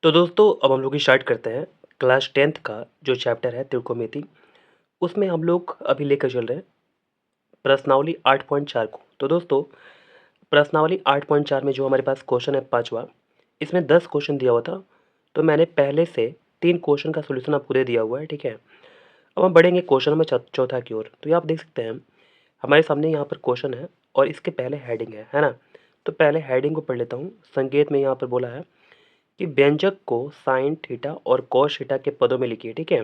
तो दोस्तों अब हम लोग स्टार्ट करते हैं क्लास 10th का जो चैप्टर है त्रिकोणमिति। उसमें हम लोग अभी लेकर चल रहे हैं प्रश्नावली 8.4 को। तो दोस्तों प्रश्नावली 8.4 में जो हमारे पास क्वेश्चन है पांचवा, इसमें 10 क्वेश्चन दिया हुआ था। तो मैंने पहले से 3 क्वेश्चन का सोल्यूशन आपको दे दिया हुआ है, ठीक है। अब हम बढ़ेंगे क्वेश्चन में चौथा की ओर। तो ये आप देख सकते हैं हमारे सामने यहाँ पर क्वेश्चन है और इसके पहले हेडिंग है ना। तो पहले हेडिंग को पढ़ लेता हूँ। संकेत में यहाँ पर बोला है कि व्यंजक को साइन थीटा और कॉस थीटा के पदों में लिखिए, ठीक है।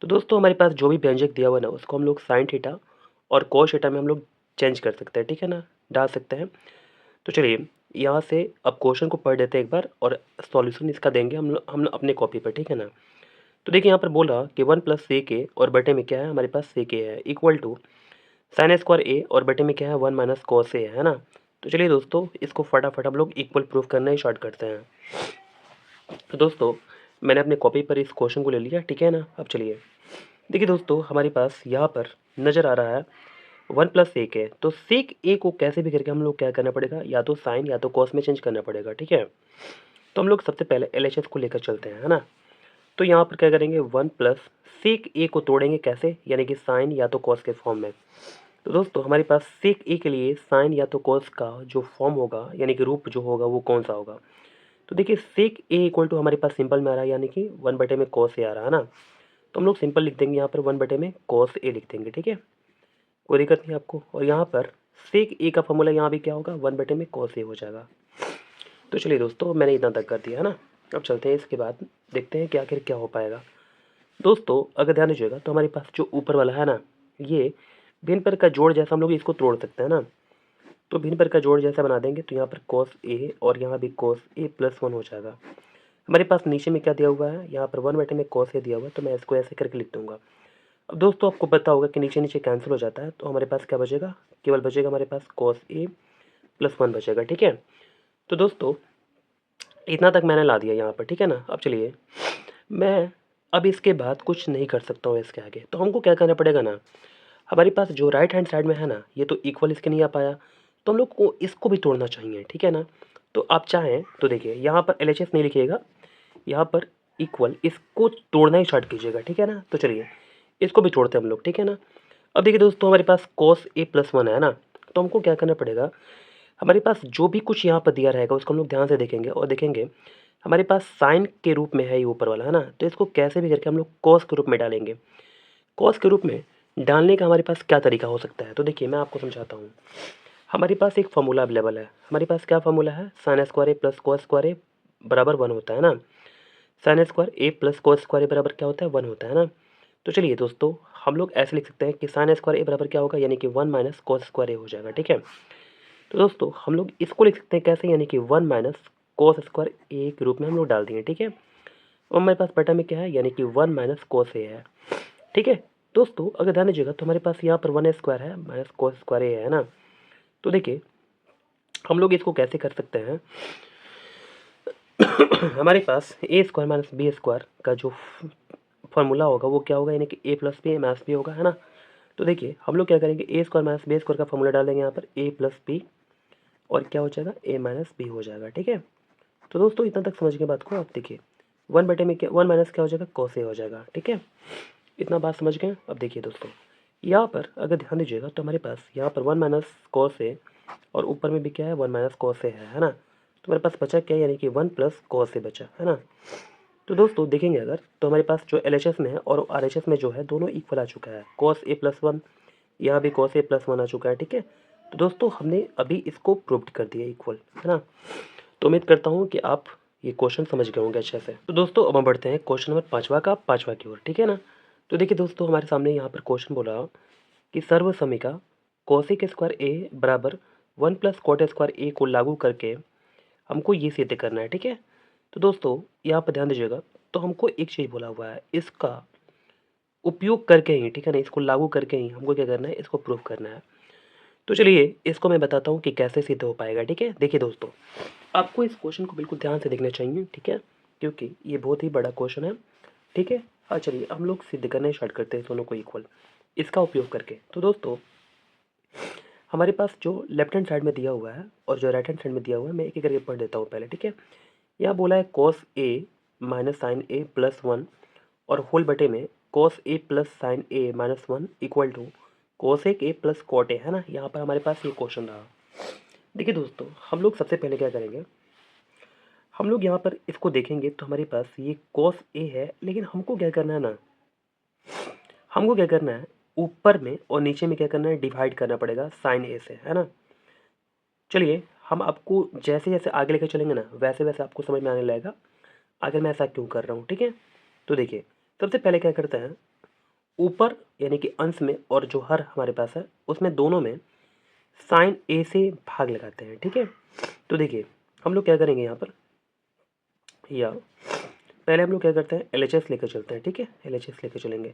तो दोस्तों हमारे पास जो भी व्यंजक दिया हुआ है ना, उसको हम लोग साइन थीटा और कॉस थीटा में हम लोग चेंज कर सकते हैं, ठीक है ना, डाल सकते हैं। तो चलिए यहाँ से अब क्वेश्चन को पढ़ लेते हैं एक बार और सॉल्यूशन इसका देंगे हम अपने कॉपी पर, ठीक है ना। तो देखिए यहाँ पर बोला कि 1 + sec और बटे में क्या है, हमारे पास sec है इक्वल टू साइन स्क्वायर ए और बटे में क्या है 1 - cos ए है ना। तो चलिए दोस्तों इसको फटाफट हम लोग इक्वल प्रूफ करना ही स्टार्ट करते हैं। तो दोस्तों मैंने अपने कॉपी पर इस क्वेश्चन को ले लिया, ठीक है ना। अब चलिए देखिए दोस्तों हमारे पास यहाँ पर नज़र आ रहा है 1 + sec है। तो सेक ए को कैसे भी करके हम लोग क्या करना पड़ेगा, या तो साइन या तो कॉस में चेंज करना पड़ेगा, ठीक है। तो हम लोग सबसे पहले एलएचएस को लेकर चलते हैं, है ना। तो यहाँ पर क्या करेंगे 1 + sec ए को तोड़ेंगे कैसे, यानी कि साइन या तो कॉस के फॉर्म में। तो दोस्तों हमारे पास सेक ए के लिए साइन या तो कॉस का जो फॉर्म होगा, यानी कि रूप जो होगा वो कौन सा होगा। तो देखिए सेक ए इक्वल टू हमारे पास सिंपल में आ रहा है, यानी कि 1 बटे में कॉस ए आ रहा है ना। तो हम लोग सिंपल लिख देंगे यहाँ पर 1 बटे में कॉस ए लिख देंगे, ठीक है, कोई दिक्कत नहीं आपको। और यहाँ पर सेक ए का फॉर्मूला यहाँ भी क्या होगा 1 बटे में कॉस ए हो जाएगा। तो चलिए दोस्तों मैंने इतना तक कर दिया है ना। अब चलते हैं इसके बाद देखते हैं कि आखिर क्या हो पाएगा। दोस्तों अगर ध्यान दीजिएगा तो हमारे पास जो ऊपर वाला है ना, ये भिन्न पर का जोड़ जैसा हम लोग इसको तोड़ सकते हैं ना। तो भिन्न पर का जोड़ जैसा बना देंगे तो यहाँ पर कॉस ए और यहाँ भी कॉस ए+1 हो जाएगा। हमारे पास नीचे में क्या दिया हुआ है, यहाँ पर 1 बटे में कॉस ए दिया हुआ है, तो मैं इसको ऐसे करके लिख दूंगा। अब दोस्तों आपको पता होगा कि नीचे नीचे कैंसिल हो जाता है, तो हमारे पास क्या बचेगा, केवल बचेगा हमारे पास cos a+1 बचेगा, ठीक है। तो दोस्तों इतना तक मैंने ला दिया यहाँ पर, ठीक है ना। अब चलिए मैं अब इसके बाद कुछ नहीं कर सकता हूँ इसके आगे, तो हमको क्या करना पड़ेगा ना, हमारे पास जो राइट हैंड साइड में है ना, ये तो इक्वल इसके नहीं आ पाया, तो हम लोग को इसको भी तोड़ना चाहिए, ठीक है ना। तो आप चाहें तो देखिए यहाँ पर एल नहीं लिखिएगा, यहाँ पर इक्वल इसको तोड़ना ही स्टार्ट कीजिएगा, ठीक है ना। तो चलिए इसको भी तोड़ते हैं हम लोग, ठीक है ना। अब देखिए दोस्तों हमारे पास cos a+1 है ना। तो हमको क्या करना पड़ेगा, हमारे पास जो भी कुछ यहाँ पर दिया रहेगा उसको हम लोग ध्यान से देखेंगे और देखेंगे हमारे पास साइन के रूप में है ये ऊपर वाला, है ना। तो इसको कैसे भी करके हम लोग कॉस के रूप में डालेंगे। कॉस के रूप में डालने का हमारे पास क्या तरीका हो सकता है, तो देखिए मैं आपको समझाता हूँ। हमारे पास एक फार्मूला अवेलेबल है, हमारे पास क्या फार्मूला है, साइन स्क्वायर ए प्लस कॉस स्क्वायर ए बराबर 1 होता है ना। साइन स्क्वायर ए प्लस कॉस स्क्वायर ए बराबर क्या होता है 1 होता है ना। तो चलिए दोस्तों हम लोग ऐसे लिख सकते हैं कि साइन स्क्वायर ए बराबर क्या होगा, यानी कि 1 - कॉस स्क्वायर ए हो जाएगा, ठीक है। तो दोस्तों हम लोग इसको लिख सकते हैं कैसे, यानी कि 1 - कॉस स्क्वायर ए के रूप में हम लोग डाल दिए, ठीक है। और हमारे पास बटा में क्या है, यानी कि 1 - कॉस ए है, ठीक है। दोस्तों अगर ध्यान दीजिएगा तो हमारे पास यहाँ पर 1 स्क्वायर है माइनस कॉस स्क्वायर ए है ना। तो देखिए हम लोग इसको कैसे कर सकते हैं हमारे पास a² - b² का जो फॉर्मूला होगा वो क्या होगा, यानी कि a+b होगा, है ना। तो देखिए हम लोग क्या करेंगे, a² - b² का फॉर्मूला डालेंगे यहाँ पर a+b और क्या हो जाएगा a - b हो जाएगा, ठीक है। तो दोस्तों इतना तक समझ के बात को आप देखिए 1 बटे में क्या 1 माइनस क्या हो जाएगा cos a हो जाएगा, ठीक है। इतना बात समझ गए। अब देखिए दोस्तों यहाँ पर अगर ध्यान दीजिएगा तो हमारे पास यहाँ पर 1 - cos a और ऊपर में भी क्या है 1 - cos a है ना। तो हमारे पास बचा क्या, यानी कि 1 + cos a बचा, है ना। तो दोस्तों देखेंगे अगर तो हमारे पास जो LHS में है और RHS में जो है दोनों इक्वल आ चुका है, cos a+1 यहाँ भी cos a+1 आ चुका है, ठीक है। तो दोस्तों हमने अभी इसको प्रूव कर दिया इक्वल, है ना। तो उम्मीद करता हूँ कि आप ये क्वेश्चन समझ गए होंगे अच्छे से। तो दोस्तों अब हम बढ़ते हैं क्वेश्चन नंबर पाँचवा की ओर, ठीक है ना। तो देखिए दोस्तों हमारे सामने यहाँ पर क्वेश्चन बोला कि सर्व समीका कोसेक स्क्वायर ए बराबर 1 + कॉट स्क्वायर ए को लागू करके हमको ये सिद्ध करना है, ठीक है। तो दोस्तों यहाँ पर ध्यान दीजिएगा, तो हमको एक चीज़ बोला हुआ है, इसका उपयोग करके ही, ठीक है ना, इसको लागू करके ही हमको क्या करना है, इसको प्रूव करना है। तो चलिए इसको मैं बताता हूँ कि कैसे सिद्ध हो पाएगा, ठीक है। देखिए दोस्तों आपको इस क्वेश्चन को बिल्कुल ध्यान से देखना चाहिए, ठीक है, क्योंकि ये बहुत ही बड़ा क्वेश्चन है, ठीक है। हाँ चलिए हम लोग सिद्ध करना स्टार्ट करते हैं दोनों को इक्वल इसका उपयोग करके। तो दोस्तों हमारे पास जो लेफ्ट हैंड साइड में दिया हुआ है और जो राइट हैंड साइड में दिया हुआ है, मैं एक एक करके पढ़ देता हूँ पहले, ठीक है। यहाँ बोला है cos A minus sine A plus one और होल बटे में cos A plus sine A minus one equal to cosec A plus cot A, है ना। यहाँ पर हमारे पास ये क्वेश्चन रहा। देखिए दोस्तों, हम लोग सबसे पहले क्या करेंगे, हम लोग यहाँ पर इसको देखेंगे तो हमारे पास ये कॉस ए है, लेकिन हमको क्या करना है ना, हमको क्या करना है, ऊपर में और नीचे में क्या करना है, डिवाइड करना पड़ेगा साइन ए से, है ना। चलिए हम आपको जैसे जैसे आगे लेकर चलेंगे ना, वैसे वैसे आपको समझ में आने लगेगा आगे मैं ऐसा क्यों कर रहा हूँ, ठीक है। तो देखिए सबसे पहले क्या करते हैं, ऊपर यानी कि अंश में और जो हर हमारे पास है उसमें दोनों में साइन ए से भाग लगाते हैं, ठीक है। तो देखिए हम लोग क्या करेंगे यहाँ पर, या पहले हम लोग क्या करते हैं, LHS लेकर चलते हैं, ठीक है। LHS लेकर चलेंगे,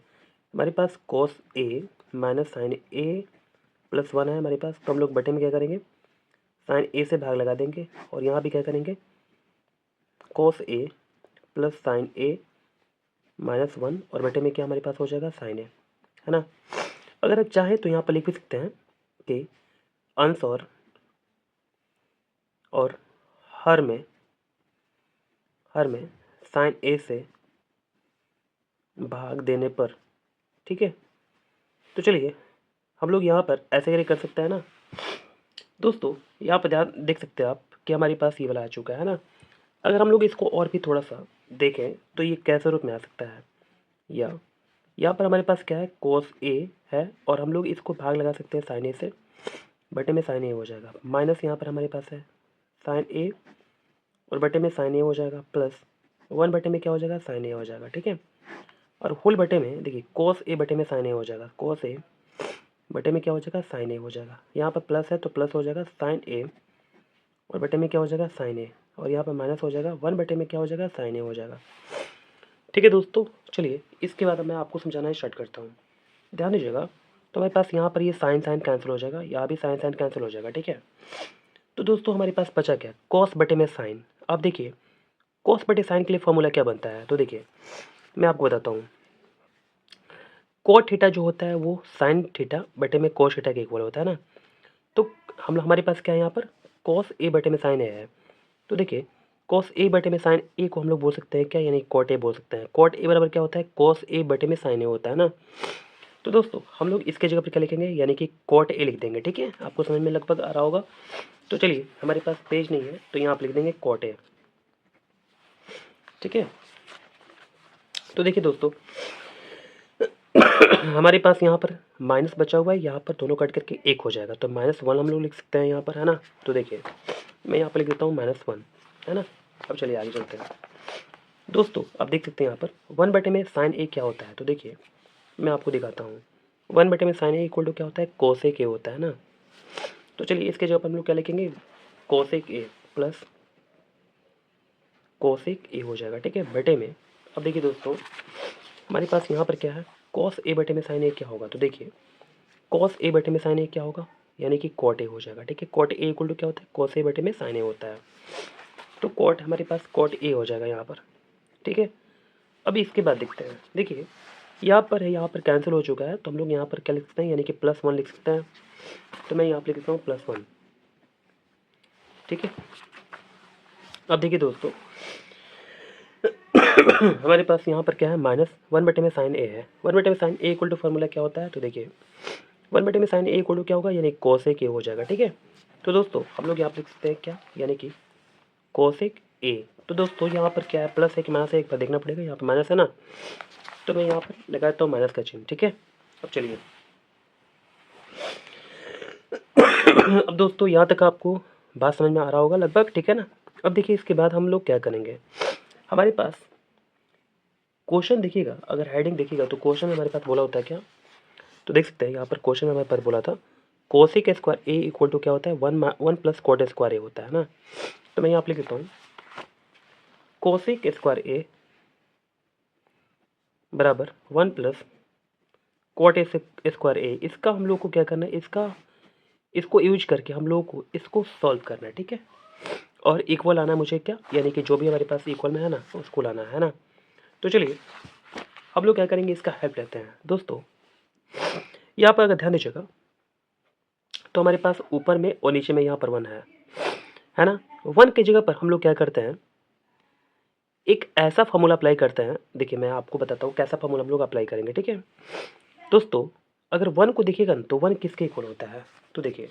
हमारे पास cos A minus sine A plus one है हमारे पास, तो हम लोग बटे में क्या करेंगे, साइन ए से भाग लगा देंगे और यहाँ भी क्या करेंगे, cos A plus sine A minus one और बटे में क्या हमारे पास हो जाएगा, साइन ए, है ना। अगर आप चाहें तो यहाँ पर लिख भी सकते हैं कि अंश और हर में साइन ए से भाग देने पर, ठीक है। तो चलिए हम लोग यहाँ पर ऐसे करके कर सकते हैं ना दोस्तों। यहाँ पर ध्यान देख सकते हैं आप कि हमारे पास ये वाला आ चुका है ना। अगर हम लोग इसको और भी थोड़ा सा देखें तो ये कैसे रूप में आ सकता है, या यहाँ पर हमारे पास क्या है, कोस ए है और हम लोग इसको भाग लगा सकते हैं साइन ए से, बटे में साइन ए हो जाएगा, माइनस यहाँ पर हमारे पास है साइन ए और बटे में साइन ए हो जाएगा, प्लस वन बटे में क्या हो जाएगा, साइन ए हो जाएगा, ठीक है। और होल बटे में देखिए कोस ए बटे में साइन ए हो जाएगा, कोस ए बटे में क्या हो जाएगा, साइन ए हो जाएगा। यहाँ पर प्लस है तो प्लस हो जाएगा साइन ए और बटे में क्या हो जाएगा, साइन ए, और यहाँ पर माइनस हो जाएगा वन बटे में क्या हो जाएगा, साइन ए हो जाएगा, ठीक है दोस्तों। चलिए इसके बाद मैं आपको समझाना स्टार्ट करता हूँ, ध्यान दीजिएगा। तो हमारे पास यहाँ पर ये साइन साइन कैंसिल हो जाएगा, यहाँ भी साइन साइन कैंसिल हो जाएगा, ठीक है। तो दोस्तों हमारे पास बचा क्या, कॉस बटे में साइन। अब देखिए कॉस बटे साइन के लिए फॉर्मूला क्या बनता है, तो देखिए मैं आपको बताता हूँ। कोट थीटा जो होता है वो साइन थीटा बटे में कोस थीटा के इक्वल होता है ना। तो हम हमारे पास क्या है यहाँ पर, कॉस ए बटे में साइन ए है। तो देखिए कॉस ए बटे में साइन ए को हम लोग बोल सकते हैं क्या, यानी कॉट ए बोल सकते हैं। कॉट ए बराबर क्या होता है, कॉस ए बटे में साइन ए होता है ना। तो दोस्तों हम लोग इसके जगह पर क्या लिखेंगे, यानी कि कॉट ए लिख देंगे, ठीक है। आपको समझ में लगभग आ रहा होगा। तो चलिए हमारे पास पेज नहीं है तो यहाँ आप लिख देंगे कॉट ए, ठीक है। तो देखिए दोस्तों हमारे पास यहाँ पर माइनस बचा हुआ है, यहाँ पर दोनों कट करके एक हो जाएगा, तो माइनस वन हम लोग लिख सकते हैं यहाँ पर, है ना। तो देखिए मैं यहाँ पर लिख देता हूँ माइनस वन, है ना। अब चलिए आगे चलते हैं दोस्तों। आप देख सकते हैं यहाँ पर वन बटे में साइन ए क्या होता है, तो देखिए मैं आपको दिखाता हूँ। वन बटे में साइन ए इक्वल टू क्या होता है, कोसेक ए होता है ना। तो चलिए इसके जगह पर हम लोग क्या लिखेंगे, कोसेक ए प्लस कोसेक ए हो जाएगा, ठीक है, बटे में। अब देखिए दोस्तों हमारे पास यहाँ पर क्या है, कॉस ए बटे में साइन ए क्या होगा, तो देखिए कॉस ए बटे में साइन ए क्या होगा, यानी कि कॉट ए हो जाएगा, ठीक है। कॉट ए इक्वल टू क्या होता है, कॉस ए बटे में साइन ए होता है। तो कॉट हमारे पास कॉट ए हो जाएगा यहाँ पर, ठीक है। अभी इसके बाद देखते हैं, देखिए यहाँ पर है, यहाँ पर कैंसिल हो चुका है, तो हम लोग यहाँ पर क्या लिख सकते हैं, यानी कि प्लस वन लिख सकते हैं। तो मैं यहाँ पर लिख सकता हूँ प्लस वन, ठीक है। अब देखिए दोस्तों हमारे पास यहाँ पर क्या है, माइनस वन बटे में साइन ए है। वन बटे में sine A equal to formula क्या होता है, तो देखिए वन बटे में साइन ए इक्वल टू क्या होगा, यानी कोसेक ए हो जाएगा, ठीक है। तो दोस्तों हम लोग यहाँ पर लिख सकते हैं क्या, यानी कि कोसेक ए। तो दोस्तों यहाँ पर क्या है, प्लस है कि माइनस है, एक बार देखना पड़ेगा, यहाँ पर माइनस है ना, तो मैं यहाँ पर लगाता हूँ माइनस का चिन्ह, ठीक है। अब चलिए अब दोस्तों यहाँ तक आपको बात समझ में आ रहा होगा लगभग, ठीक है ना। अब देखिए इसके बाद हम लोग क्या करेंगे, हमारे पास क्वेश्चन देखिएगा, अगर हेडिंग देखिएगा तो क्वेश्चन में हमारे पास बोला होता है क्या, तो देख सकते हैं यहाँ पर क्वेश्चन में हमारे पास बोला था cosec square A equal to क्या होता है, one plus cot square A होता है ना। तो मैं यहाँ पर लिख देता हूँ कोसेक स्क्वायर ए बराबर वन प्लस कॉट स्क्वायर ए। इसका हम लोग को क्या करना है, इसको यूज करके हम लोगों को इसको सॉल्व करना है, ठीक है। और इक्वल आना है मुझे क्या, यानी कि जो भी हमारे पास इक्वल में है ना उसको लाना है ना। तो चलिए हम लोग क्या करेंगे, इसका हेल्प लेते हैं दोस्तों। यहाँ पर अगर ध्यान दीजिएगा तो हमारे पास ऊपर में और नीचे में यहाँ पर वन है ना। वन की जगह पर हम लोग क्या करते हैं, एक ऐसा फार्मूला अप्लाई करते हैं। देखिए मैं आपको बताता हूँ कैसा फार्मूला हम लोग अप्लाई करेंगे, ठीक है दोस्तों। अगर 1 को देखिएगा ना तो 1 किसके इक्वल होता है, तो देखिए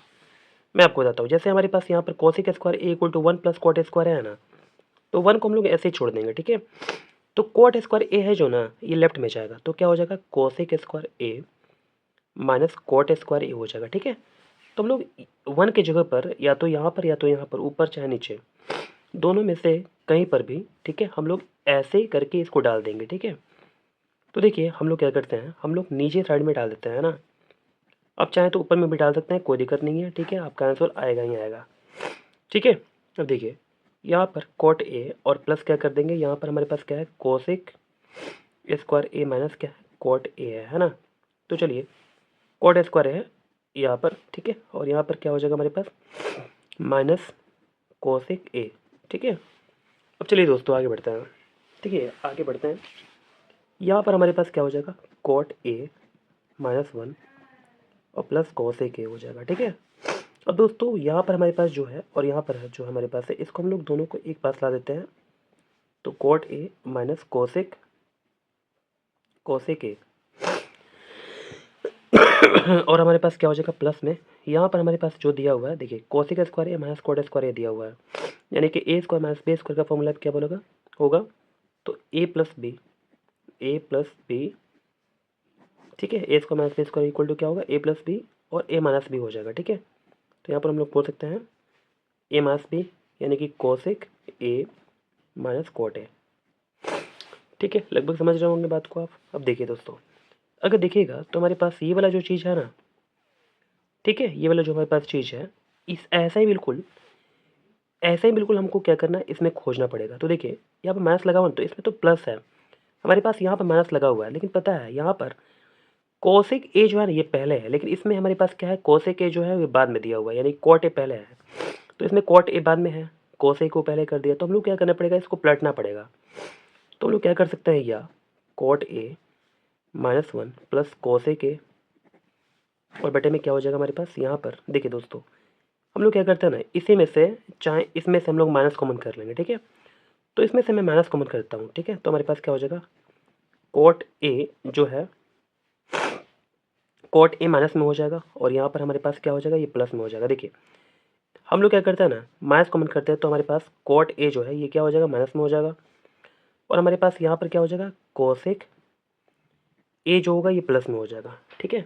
मैं आपको बताता हूँ। जैसे हमारे पास यहाँ पर cosec square A equal to 1 plus cot square है ना, तो 1 को हम लोग ऐसे ही छोड़ देंगे, ठीक है। तो कॉट स्क्वायर ए है जो ना, ये लेफ्ट में जाएगा, तो क्या हो जाएगा cosec square a minus cot square ए हो जाएगा, ठीक है। तो हम लोग 1 की जगह पर या तो यहाँ पर या तो यहाँ पर, ऊपर चाहे नीचे, दोनों में से कहीं पर भी, ठीक है, हम लोग ऐसे ही करके इसको डाल देंगे, ठीक है। तो देखिए हम लोग क्या करते हैं, हम लोग नीचे साइड में डाल देते हैं ना। अब चाहे तो ऊपर में भी डाल सकते हैं, कोई दिक्कत नहीं है, ठीक है। आपका आंसर आएगा ही आएगा, ठीक है। अब देखिए यहाँ पर कॉट ए और प्लस क्या कर देंगे, यहाँ पर हमारे पास क्या है कोसेक स्क्वायर ए माइनस क्या है कॉट ए है ना। तो चलिए कॉट स्क्वायर है यहाँ पर, ठीक है, और यहाँ पर क्या हो जाएगा हमारे पास माइनस कोसेक ए, ठीक है। अब चलिए दोस्तों आगे बढ़ते हैं, ठीक है, आगे बढ़ते हैं। यहाँ पर हमारे पास क्या हो जाएगा कॉट ए -1 और प्लस कोसेक ए हो जाएगा, ठीक है। अब दोस्तों यहाँ पर हमारे पास जो है और यहाँ पर जो हमारे पास है, इसको हम लोग दोनों को एक पास ला देते हैं। तो cot A minus cosec cosec A और हमारे पास क्या हो जाएगा प्लस में, यहाँ पर हमारे पास जो दिया हुआ है, देखिए cosec square a minus cot square a दिया हुआ है, यानी कि a square minus b square का फॉर्मूला क्या बोलेगा होगा, तो ए प्लस बी, ठीक है, a square minus b square equal to क्या होगा ए प्लस बी और ए माइनस बी हो जाएगा, ठीक है। तो यहाँ पर हम लोग बोल सकते हैं ए माइनस बी यानी कि cosec A minus cot A, ठीक है। लगभग समझ रहे होंगे बात को आप। अब देखिए दोस्तों अगर देखिएगा तो हमारे पास ये वाला जो चीज़ है ना, ठीक है, ये वाला जो हमारे पास चीज़ है, इस ऐसा ही बिल्कुल हमको क्या करना है, इसमें खोजना पड़ेगा। तो देखिए यहाँ पर माइनस लगा हुआ तो इसमें तो प्लस है, हमारे पास यहाँ पर माइनस लगा हुआ है, लेकिन पता है यहाँ पर कोसेक ए जो है ना ये पहले है, लेकिन इसमें हमारे पास क्या है कोसेक ए जो है वो बाद में दिया हुआ है, यानी कॉट ए पहले है, तो इसमें कॉट ए बाद में है, कोसेक को पहले कर दिया। तो हम लोग क्या करना पड़ेगा, इसको पलटना पड़ेगा। तो हम लोग क्या कर सकते हैं, या cot A -1 plus cosec A और बटे में क्या हो जाएगा हमारे पास यहाँ पर, देखिए दोस्तों हम लोग क्या करते हैं ना, इसी में से चाहे इसमें से हम लोग माइनस कॉमन कर लेंगे, ठीक है। तो इसमें से मैं माइनस कॉमन करता हूँ, ठीक है। तो हमारे पास क्या हो जाएगा कॉट ए जो है कॉट ए माइनस में हो जाएगा और यहाँ पर हमारे पास क्या हो जाएगा ये प्लस में हो जाएगा। देखिए हम लोग क्या करते हैं ना माइनस कॉमन करते हैं, तो हमारे पास कॉट ए जो है ये क्या हो जाएगा माइनस में हो जाएगा और हमारे पास यहाँ पर क्या हो जाएगा कोसेक ए जो होगा ये प्लस में हो जाएगा, ठीक है।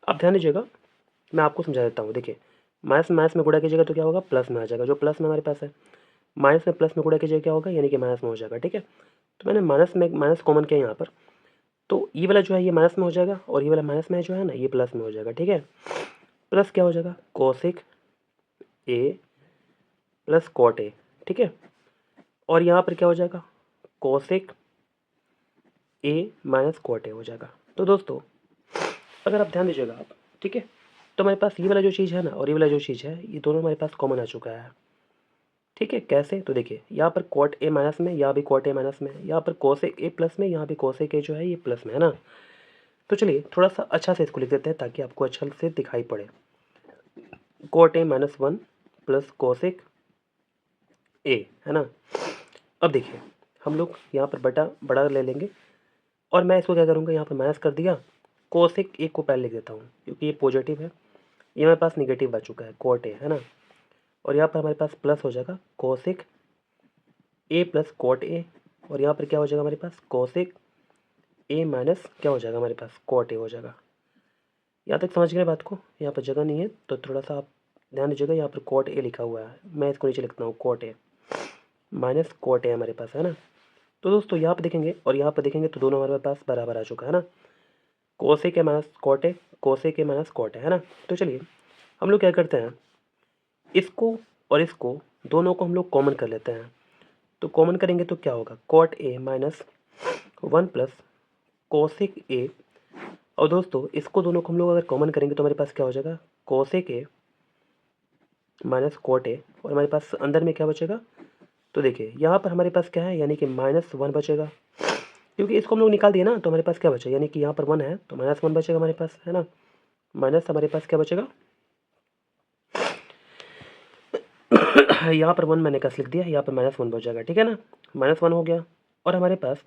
अब ध्यान दीजिएगा मैं आपको समझा देता हूँ। देखिए माइनस माइनस में गुणा कीजिएगा तो क्या होगा प्लस में आ जाएगा, जो प्लस में हमारे पास है, माइनस में प्लस में गुणा कीजिएगा क्या होगा यानी कि माइनस में हो जाएगा, ठीक है। तो मैंने माइनस कॉमन किया यहाँ पर, तो ये वाला जो है ये माइनस में हो जाएगा और ये वाला माइनस में जो है ना ये प्लस में हो जाएगा, ठीक है। प्लस क्या हो जाएगा cosec A plus cot A, ठीक है। और यहाँ पर क्या हो जाएगा कोसेक ए माइनस कॉट ए हो जाएगा। तो दोस्तों अगर आप ध्यान दीजिएगा आप, ठीक है, तो हमारे पास ये वाला जो चीज़ है ना और ये वाला जो चीज़ है ये दोनों हमारे पास कॉमन आ चुका है, ठीक है। कैसे, तो देखिए यहाँ पर कॉट ए माइनस में, यहाँ भी कॉट ए माइनस में, यहाँ पर कोसेक ए प्लस में, यहाँ भी कोसेक ए जो है ये प्लस में है ना। तो चलिए थोड़ा सा अच्छा से इसको लिख देते हैं ताकि आपको अच्छा से दिखाई पड़े। Cot A -1 plus cosec A है ना। अब देखिए हम लोग यहाँ पर बड़ा ले लेंगे और मैं इसको क्या करूँगा यहाँ पर माइनस कर दिया, कोसेक ए को पहले लिख देता हूँ क्योंकि ये पॉजिटिव है, ये मेरे पास निगेटिव बच चुका है कॉट ए है ना। और यहाँ पर हमारे पास प्लस हो जाएगा cosec A plus cot A और यहाँ पर क्या हो जाएगा हमारे पास कोसेक ए माइनस क्या हो जाएगा हमारे पास कॉट ए हो जाएगा। यहाँ तक समझ गए बात को, यहाँ पर जगह नहीं है तो थोड़ा सा आप ध्यान दीजिएगा। यहाँ पर कॉट ए लिखा हुआ है, मैं इसको नीचे लिखता हूँ cot A minus cot A हमारे पास है ना। तो दोस्तों यहाँ पर देखेंगे और यहाँ पर देखेंगे तो दोनों हमारे पास बराबर आ चुका है ना, cosec A minus cot A, cosec A minus cot है ना। तो चलिए हम लोग क्या करते हैं, इसको और इसको दोनों को हम लोग कॉमन कर लेते हैं। तो कॉमन करेंगे तो क्या होगा cot A -1 plus cosec A, और दोस्तों इसको दोनों को हम लोग अगर कॉमन करेंगे तो हमारे पास क्या हो जाएगा cosec A minus cot A और हमारे पास अंदर में क्या बचेगा, तो देखिए यहाँ पर हमारे पास क्या है यानी कि -1 बचेगा, क्योंकि इसको हम लोग निकाल दिए ना तो हमारे पास क्या बचा, यानी कि यहाँ पर 1 है तो -1 बचेगा हमारे पास है ना, माइनस हमारे पास क्या बचेगा यहाँ पर 1 मैंने कैसे लिख दिया, यहाँ पर -1 बच जाएगा, ठीक है ना। -1 हो गया और हमारे पास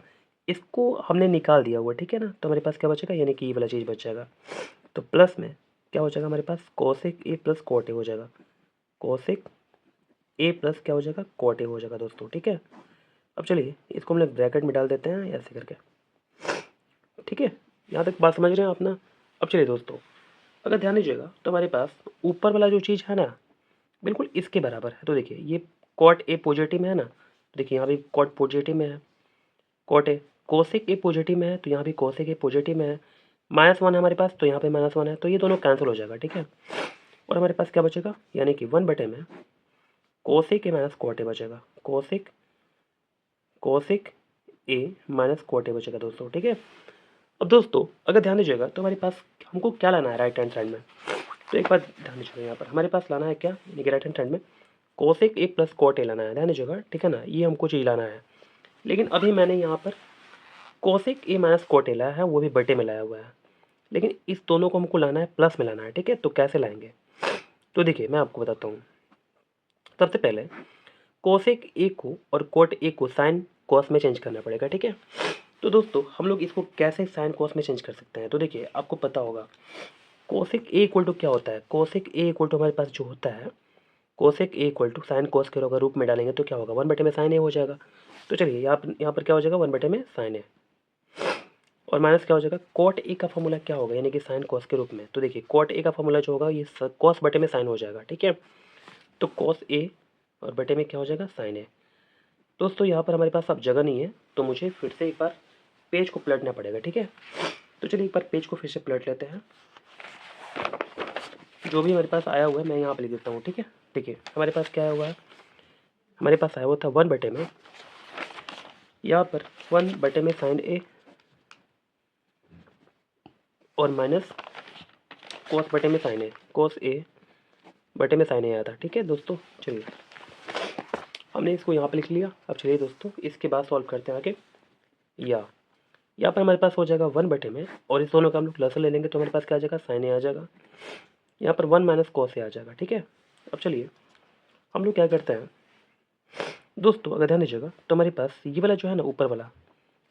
इसको हमने निकाल दिया हुआ, ठीक है ना। तो हमारे पास क्या बचेगा, यानी कि ये वाला चीज़ बच जाएगा। तो प्लस में क्या हो जाएगा हमारे पास, कोसेक ए प्लस कॉट ए हो जाएगा। कोसेक ए प्लस क्या हो जाएगा, कॉट ए हो जाएगा दोस्तों, ठीक है। अब चलिए इसको हम लोग ब्रैकेट में डाल देते हैं ऐसे करके, ठीक है। यहाँ तक बात समझ रहे हैं आप ना। अब चलिए दोस्तों, अगर ध्यान दीजिएगा तो हमारे पास ऊपर वाला जो चीज़ है ना, बिल्कुल इसके बराबर है। तो देखिए ये कॉट ए पॉजिटिव में है ना, तो देखिए यहाँ भी कॉट पॉजिटिव में है, cot A. Cosec A positive में है तो यहाँ भी कोसेक ए पॉजिटिव में है। -1 है हमारे पास तो यहाँ पे -1 है, तो ये दोनों कैंसिल हो जाएगा, ठीक है। और हमारे पास क्या बचेगा, यानी कि 1 बटे में cosec A minus cot a बचेगा। Cosec A minus cot a बचेगा दोस्तों, ठीक है। अब दोस्तों अगर ध्यान दीजिएगा तो हमारे पास हमको क्या लाना है राइट हैंड साइड में, तो एक बार ध्यान दीजिएगा, यहाँ पर हमारे पास लाना है क्या, यानी कि राइट हैंड साइड में cosec A plus cot A लाना है, ध्यान दीजिएगा, ठीक है ना। ये हमको चीज़ लाना है, लेकिन अभी मैंने यहाँ पर cosec A minus cot A लाया है, वो भी बटे में लाया हुआ है, लेकिन इस दोनों को हमको लाना है प्लस में लाना है, ठीक है। तो कैसे लाएंगे, तो देखिए मैं आपको बताता हूँ। सबसे पहले कोसेक ए को और कॉट ए को साइन कॉस में चेंज करना पड़ेगा, ठीक है। तो दोस्तों हम लोग इसको कैसे साइन कॉस में चेंज कर सकते हैं, तो देखिए आपको पता होगा कोसेक ए इक्वल टू क्या होता है, कोसेक ए इक्वल टू हमारे पास जो होता है cosec A equal to sine cos के अगर रूप में डालेंगे तो क्या होगा, 1 बटे में साइन ए हो जाएगा। तो चलिए यहाँ पर क्या हो जाएगा, 1 बटे में साइन ए, और माइनस क्या हो जाएगा, कॉट ए का फॉर्मूला क्या होगा, यानी कि साइन कॉस के रूप में। तो देखिए कॉट ए का फॉर्मूला जो होगा ये कॉस बटे में साइन हो जाएगा, ठीक है। तो कॉस ए और बटे में क्या हो जाएगा, साइन ए। दोस्तों यहाँ पर हमारे पास अब जगह नहीं है, तो मुझे फिर से एक बार पेज को पलटना पड़ेगा, ठीक है। तो चलिए एक बार पेज को फिर से पलट लेते हैं। जो भी हमारे पास आया हुआ है मैं यहाँ पर लिख देता हूँ, ठीक है। देखिए हमारे पास क्या आया हुआ है, हमारे पास आया हुआ था 1 बटे में, यहाँ पर 1 बटे में साइन ए और माइनस कोस बटे में साइन ए, कोस ए बटे में साइन ए आया था, ठीक है दोस्तों। चलिए हमने इसको यहाँ पर लिख लिया। अब चलिए दोस्तों इसके बाद सॉल्व करते हैं आगे। यहाँ पर हमारे पास हो जाएगा 1 बटे में, और इस दोनों का हम लोग लसन ले लेंगे तो हमारे पास क्या आ जाएगा, साइन ए आ जाएगा। यहाँ पर 1 माइनस कॉस ए आ जाएगा, ठीक है। अब चलिए हम लोग क्या करते हैं दोस्तों, अगर ध्यान दीजिएगा तो हमारे पास ये वाला जो है ना ऊपर वाला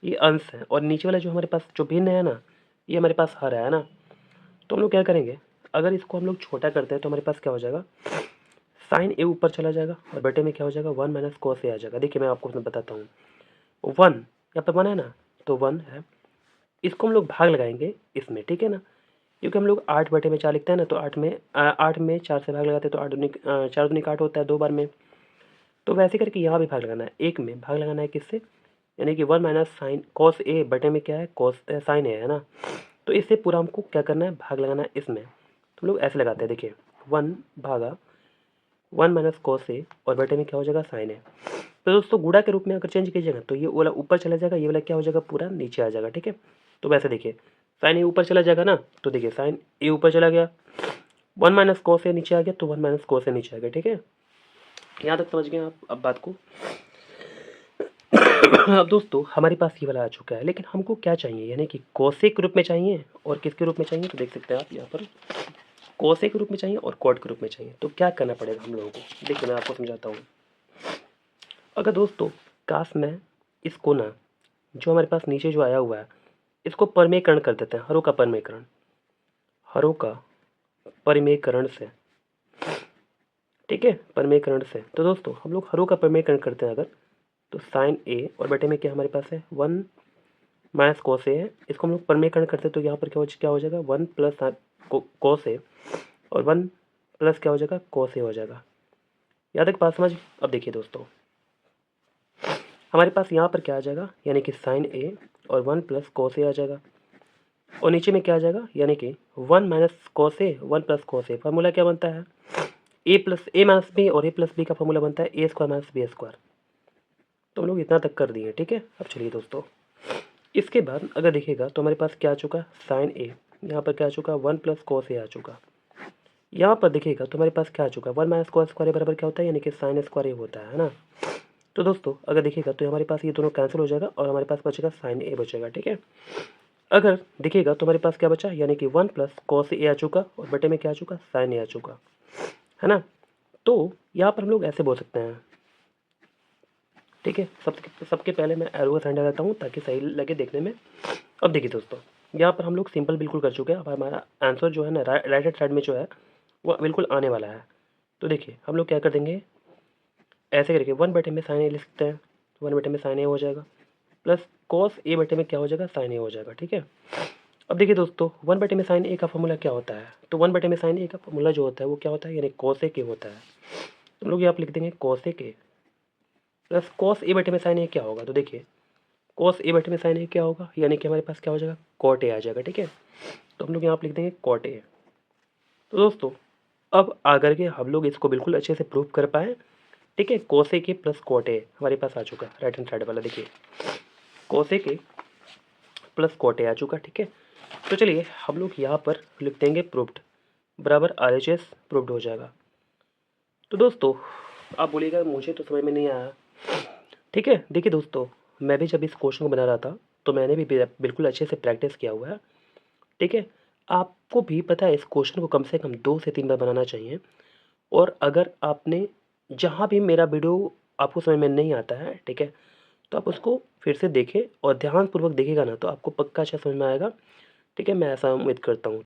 ये अंश है, और नीचे वाला जो हमारे पास जो भिन्न है ना, ये हमारे पास हर है ना। तो हम लोग क्या करेंगे, अगर इसको हम लोग छोटा करते हैं तो हमारे पास क्या हो जाएगा, साइन ए ऊपर चला जाएगा और बटे में क्या हो जाएगा, 1 माइनस कॉस ए आ जाएगा। देखिए मैं आपको उसमें बताता हूँ, 1 यहाँ पर 1 है ना, तो 1 है, इसको हम लोग भाग लगाएंगे इसमें, ठीक है ना। क्योंकि हम लोग 8 बटे में 4 लिखते हैं ना, तो 8 में 4 से भाग लगाते हैं तो 4 दूनी 8 होता है 2 बार में। तो वैसे करके यहाँ भी भाग लगाना है, एक में भाग लगाना है किससे, यानी कि 1 माइनस साइन कॉस ए बटे में क्या है, कॉस साइन ए है ना। तो इससे पूरा हमको क्या करना है, भाग लगाना है इसमें। तो हम लोग ऐसे लगाते हैं, देखिए 1 भागा 1 माइनस कॉस ए और बटे में क्या हो जाएगा, साइन ए। तो दोस्तों गुणा के रूप में अगर चेंज कीजिएगा तो ये वाला ऊपर चला जाएगा, ये वाला क्या हो जाएगा, पूरा नीचे आ जाएगा, ठीक है। तो वैसे देखिए साइन ए ऊपर चला जाएगा ना, तो देखिए साइन ए ऊपर चला गया, 1 माइनस कॉस ए नीचे आ गया, तो 1 माइनस कॉस ए नीचे आ गया, ठीक है। यहाँ तक समझ गए आप अब बात को। अब दोस्तों हमारे पास ये वाला आ चुका है, लेकिन हमको क्या चाहिए, यानी कि कोसेक के रूप में चाहिए और किसके रूप में चाहिए, तो देख सकते हैं आप यहाँ पर कोसेक के रूप में चाहिए और कॉट के रूप में चाहिए। तो क्या करना पड़ेगा हम लोगों को, देखिए मैं आपको समझाता हूँ। अगर दोस्तों काश में इसको ना, जो हमारे पास नीचे जो आया हुआ है, इसको परमेयकरण कर देते हैं, हरों का परमेयकरण, हरों का परमेयकरण से, ठीक है, परमेयकरण से। तो दोस्तों हम लोग हरों का परमेयकरण करते हैं अगर, तो साइन ए और बटे में क्या हमारे पास है, 1 माइनस कॉस ए है, इसको हम लोग परमेयकरण करते हैं तो यहाँ पर क्या हो जाएगा, 1 प्लस कॉस ए और 1 प्लस क्या हो जाएगा, कॉस ए हो जाएगा। यहाँ तक बात समझ। अब देखिए दोस्तों हमारे पास यहाँ पर क्या आ जाएगा, यानी कि साइन ए और 1 प्लस कॉस ए आ जाएगा, और नीचे में क्या आ जाएगा, यानी कि 1 minus cos A 1 plus cos A. Formula क्या बनता है, ए प्लस ए माइनस बी, और ए प्लस बी का फार्मूला बनता है a square minus b square. तो हम लोग इतना तक कर दिए, ठीक है। अब चलिए दोस्तों इसके बाद अगर देखिएगा तो हमारे पास क्या आ चुका, साइन ए, यहाँ पर क्या आ चुका, 1 प्लस कॉस ए आ चुका। यहाँ पर देखिएगा तो हमारे पास क्या आ चुका, 1 माइनस कॉस स्क्वायर बराबर क्या होता है, यानी कि साइन स्क्वायर ए होता है ना। तो दोस्तों अगर देखिएगा तो हमारे पास ये दोनों कैंसिल हो जाएगा और हमारे पास बचेगा साइन ए बचेगा, ठीक है। अगर देखिएगा तो हमारे पास क्या बचा, यानी कि 1 प्लस कॉस ए आ चुका और बटे में क्या आ चुका, साइन ए आ चुका, है ना। तो यहाँ पर हम लोग ऐसे बोल सकते हैं, ठीक है। सबके पहले मैं एरो का साइन डाल देता हूँ ताकि सही लगे देखने में। अब देखिए दोस्तों, यहाँ पर हम लोग सिंपल बिल्कुल कर चुके हैं। अब हमारा आंसर जो है ना राइट हैंड साइड में जो है वो बिल्कुल आने वाला है। तो देखिए हम लोग क्या कर देंगे, ऐसे करके 1/में साइन ए लिख सकते हैं, 1/में साइन ए हो जाएगा, प्लस कॉस ए बटे में क्या हो जाएगा, साइन ए हो जाएगा, ठीक है। अब देखिए दोस्तों, 1/में साइन ए का फॉर्मूला क्या होता है, तो 1/में साइन ए का फॉर्मूला जो होता है वो क्या होता है, यानी कॉस ए के होता है। तो हम लोग यहाँ पर लिख देंगे कॉस ए के प्लस कॉस ए बटे में साइन ए क्या होगा, तो देखिए कॉस ए बटे में साइन ए क्या होगा, यानी कि हमारे पास क्या हो जाएगा, कॉट ए आ जाएगा, ठीक है। तो हम लोग यहाँ पर लिख देंगे कॉट ए। तो दोस्तों अब आकर के हम लोग इसको बिल्कुल अच्छे से प्रूव कर पाए, ठीक है। कॉस ए के प्लस कॉट ए हमारे पास आ चुका है, राइट हैंड साइड वाला देखिए कॉस ए के प्लस कॉट ए आ चुका, ठीक है। तो चलिए हम लोग यहाँ पर लिख देंगे प्रूव्ड बराबर RHS प्रूव्ड हो जाएगा। तो दोस्तों आप बोलिएगा मुझे तो समझ में नहीं आया, ठीक है। देखिए दोस्तों, मैं भी जब इस क्वेश्चन को बना रहा था तो मैंने भी बिल्कुल अच्छे से प्रैक्टिस किया हुआ है, ठीक है। आपको भी पता है इस क्वेश्चन को कम से कम 2 से 3 बार बनाना चाहिए। और अगर आपने जहाँ भी मेरा वीडियो आपको समझ में नहीं आता है, ठीक है, तो आप उसको फिर से देखें और ध्यानपूर्वक देखिएगा ना तो आपको पक्का अच्छा समझ में आएगा, ठीक है। मैं ऐसा उम्मीद करता हूँ।